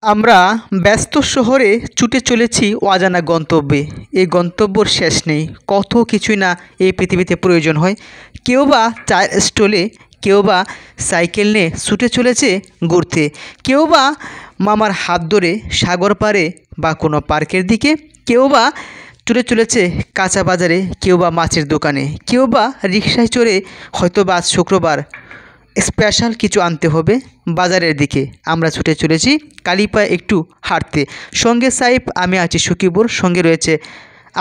আমরা ব্যস্ত শহরে ছুটে চলেছি অজানা গন্তব্যে। এই গন্তব্যর শেষ নেই, কত কিছুই না এই পৃথিবীতে প্রয়োজন হয়। কেউ বা চায়ের স্টলে, কেউ বা সাইকেল নিয়ে ছুটে চলেছে ঘুরতে, কেউ বা মামার হাত ধরে সাগর পাড়ে বা কোনো পার্কের দিকে, কেউ বা ছুটে চলেছে কাঁচা বাজারে, কেউ বা মাছের দোকানে, কেউ বা রিকশায় চড়ে হয়তো বা আজ শুক্রবার স্পেশাল কিছু আনতে হবে বাজারের দিকে। আমরা ছুটে চলেছি কালিপায়ে একটু হাঁটতে। সঙ্গে সাইফ, আমি আছি সুকিবুর, সঙ্গে রয়েছে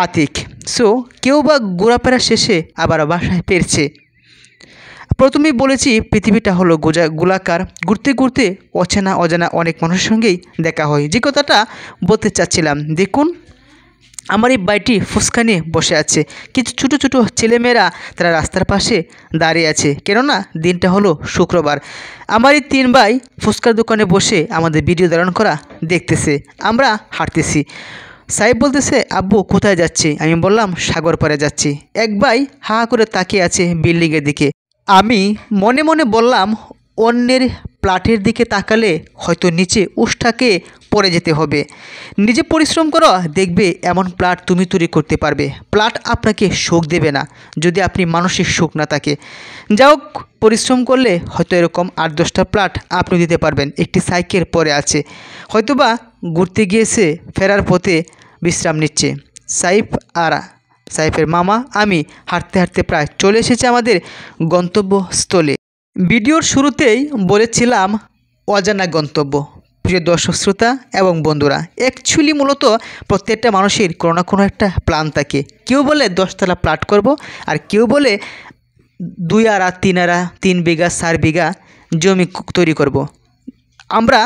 আতিক। সো কেউ বা ঘোরাফেরা শেষে আবার বাসায় ফিরছে। প্রথমেই বলেছি পৃথিবীটা হলো গোলাকার। ঘুরতে ঘুরতে অচেনা অজানা অনেক মানুষের সঙ্গেই দেখা হয়। যে কথাটা বলতে চাচ্ছিলাম, দেখুন আমার এই ভাইটি ফুচকা নিয়ে বসে আছে। কিছু ছোটো ছোটো ছেলেমেয়েরা তারা রাস্তার পাশে দাঁড়িয়ে আছে, কেননা দিনটা হলো শুক্রবার। আমার এই 3 ভাই ফুচকার দোকানে বসে আমাদের ভিডিও ধারণ করা দেখতেছে। আমরা হাঁটতেছি। সাহেব বলতেছে, আব্বু কোথায় যাচ্ছি? আমি বললাম সাগর পাড়ে যাচ্ছি। এক ভাই হা করে তাকিয়ে আছে বিল্ডিংয়ের দিকে। আমি মনে মনে বললাম, অন্যের প্লাটের দিকে তাকালে হয়তো নিচে উষ্ঠাকে পড়ে যেতে হবে। নিজে পরিশ্রম করো, দেখবে এমন প্লাট তুমি তৈরি করতে পারবে। প্লাট আপনাকে সুখ দেবে না যদি আপনি মানসিক সুখ না থাকে। যাই হোক, পরিশ্রম করলে হয়তো এরকম 8-10টা প্লাট আপনি দিতে পারবেন। একটি সাইকেল পরে আছে, হয়তোবা ঘুরতে গিয়েছে, ফেরার পথে বিশ্রাম নিচ্ছে। সাইফের মামা আমি হাঁটতে হাঁটতে প্রায় চলে এসেছি আমাদের গন্তব্যস্থলে। ভিডিওর শুরুতেই বলেছিলাম অজানা গন্তব্য। প্রিয় দর্শক শ্রোতা এবং বন্ধুরা, অ্যাকচুয়ালি মূলত প্রত্যেকটা মানুষের কোনো না কোনো একটা প্ল্যান থাকে। কেউ বলে 10তলা প্লাট করব, আর কেউ বলে 2 আরা 3 আরা 3 বিঘা 4 বিঘা জমি তৈরি করব। আমরা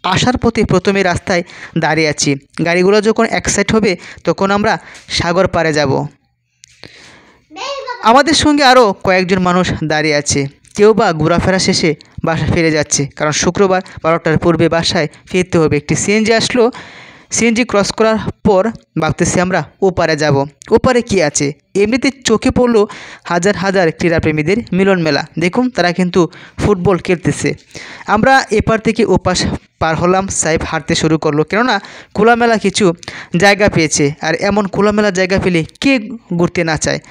আসার পথে প্রথমে রাস্তায় দাঁড়িয়ে আছি। গাড়িগুলো যখন এক সাইড হবে তখন আমরা সাগর পাড়ে যাব। আমাদের সঙ্গে আরও কয়েকজন মানুষ দাঁড়িয়ে আছে। কেউ বা ঘোরাফেরা শেষে বাসা ফিরে যাচ্ছে, কারণ শুক্রবার 12টার পূর্বে বাসায় ফিরতে হবে। একটি সিএনজি আসলো। সিএনজি ক্রস করার পর ভাবতেছি আমরা ওপারে যাব। ওপারে কি আছে? এমনিতে চোখে পড়লো হাজার হাজার ক্রীড়াপ্রেমীদের মিলন মেলা। দেখুন তারা কিন্তু ফুটবল খেলতেছে। আমরা এপার থেকে ওপাশ পার হলাম। সাইফ হাঁটতে শুরু করলো, কেননা খোলামেলা কিছু জায়গা পেয়েছে। আর এমন খোলামেলা জায়গা পেলে কে ঘুরতে না চায়?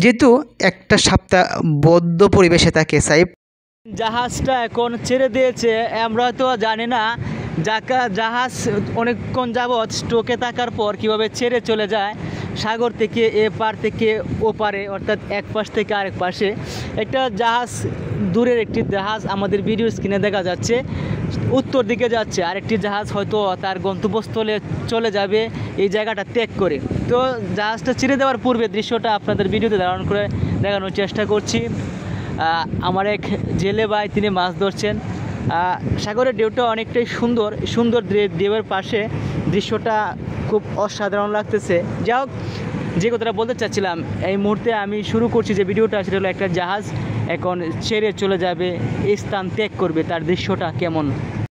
যেহেতু একটা সপ্তাহ বদ্ধ পরিবেশে থাকে সাইফ। জাহাজটা এখন ছেড়ে দিয়েছে। আমরা তো জানি না জাহাজ অনেকক্ষণ যাবৎ স্টোকে থাকার পর কীভাবে ছেড়ে চলে যায় সাগর থেকে এ পার থেকে ও পারে, অর্থাৎ এক পাশ থেকে আরেক পাশে। একটা জাহাজ, দূরের একটি জাহাজ আমাদের ভিডিও স্ক্রিনে দেখা যাচ্ছে, উত্তর দিকে যাচ্ছে। আরেকটি জাহাজ হয়তো তার গন্তব্যস্থলে চলে যাবে এই জায়গাটা ত্যাগ করে। তো জাহাজটা ছেড়ে দেওয়ার পূর্বে দৃশ্যটা আপনাদের ভিডিওতে ধারণ করে দেখানোর চেষ্টা করছি। আমার এক জেলে ভাই, তিনি মাছ ধরছেন। সাগরের ঢেউটা অনেকটাই সুন্দর ঢেউয়ের পাশে দৃশ্যটা খুব অসাধারণ লাগতেছে। যাই হোক, যে কথাটা বলতে চাচ্ছিলাম, এই মুহূর্তে আমি শুরু করছি যে ভিডিওটা, সেটা হলো একটা জাহাজ এখন ছেড়ে চলে যাবে, এই স্থান ত্যাগ করবে, তার দৃশ্যটা কেমন